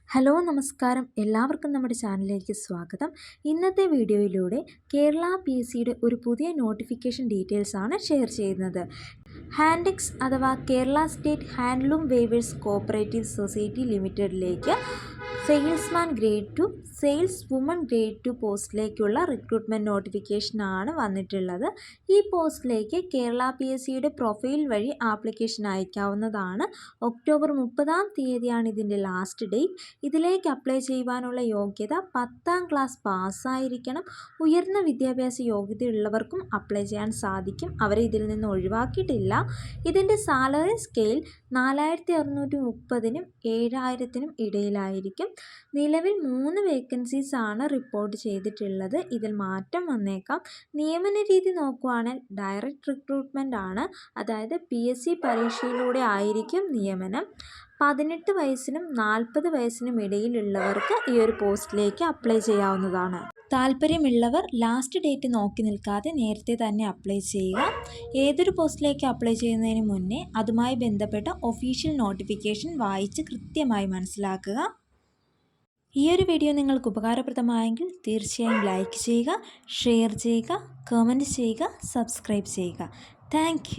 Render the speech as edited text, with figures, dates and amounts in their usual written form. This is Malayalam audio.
ഹലോ നമസ്കാരം എല്ലാവർക്കും നമ്മുടെ ചാനലിലേക്ക് സ്വാഗതം. ഇന്നത്തെ വീഡിയോയിലൂടെ കേരള PSCയുടെ ഒരു പുതിയ നോട്ടിഫിക്കേഷൻ ഡീറ്റെയിൽസ് ആണ് ഷെയർ ചെയ്യുന്നത്. ഹാൻഡെക്സ് അഥവാ Kerala state handloom weavers cooperative society ലിമിറ്റഡിലേക്ക് salesman grade 2 sales woman grade 2 പോസ്റ്റിലേക്കുള്ള റിക്രൂട്ട്മെൻറ്റ് നോട്ടിഫിക്കേഷനാണ് വന്നിട്ടുള്ളത്. ഈ പോസ്റ്റിലേക്ക് കേരള PSCയുടെ പ്രൊഫൈൽ വഴി ആപ്ലിക്കേഷൻ അയക്കാവുന്നതാണ്. ഒക്ടോബർ 30 ഇതിൻ്റെ ലാസ്റ്റ് ഡേറ്റ്. ഇതിലേക്ക് അപ്ലൈ ചെയ്യുവാനുള്ള യോഗ്യത 10ാം ക്ലാസ് പാസ്സായിരിക്കണം. ഉയർന്ന വിദ്യാഭ്യാസ യോഗ്യതയുള്ളവർക്കും അപ്ലൈ ചെയ്യാൻ സാധിക്കും. അവരെ ഇതിൽ നിന്ന് ഒഴിവാക്കിയിട്ടില്ല. ഇതിൻ്റെ സാലറി സ്കെയിൽ 4630-നും 7000-നും ഇടയിലായിരിക്കും. നിലവിൽ 3 വേക്കൻസീസ് ആണ് റിപ്പോർട്ട് ചെയ്തിട്ടുള്ളത്. ഇതിൽ മാറ്റം വന്നേക്കാം. നിയമന രീതി നോക്കുവാണെങ്കിൽ ഡയറക്റ്റ് റിക്രൂട്ട്മെൻ്റ് ആണ്. അതായത് PSC പരീക്ഷയിലൂടെ ആയിരിക്കും നിയമനം. 18 വയസ്സിനും 40 വയസ്സിനും ഇടയിലുള്ളവർക്ക് ഈ ഒരു പോസ്റ്റിലേക്ക് അപ്ലൈ ചെയ്യാവുന്നതാണ്. താല്പര്യമുള്ളവർ ലാസ്റ്റ് ഡേറ്റ് നോക്കി നിൽക്കാതെ നേരത്തെ തന്നെ അപ്ലൈ ചെയ്യുക. ഏതൊരു പോസ്റ്റിലേക്ക് അപ്ലൈ ചെയ്യുന്നതിന് മുന്നേ അതുമായി ബന്ധപ്പെട്ട ഒഫീഷ്യൽ നോട്ടിഫിക്കേഷൻ വായിച്ച് കൃത്യമായി മനസ്സിലാക്കുക. ഈ ഒരു വീഡിയോ നിങ്ങൾക്ക് ഉപകാരപ്രദമായെങ്കിൽ തീർച്ചയായും ലൈക്ക് ചെയ്യുക, ഷെയർ ചെയ്യുക, കമൻറ്റ് ചെയ്യുക, സബ്സ്ക്രൈബ് ചെയ്യുക. താങ്ക്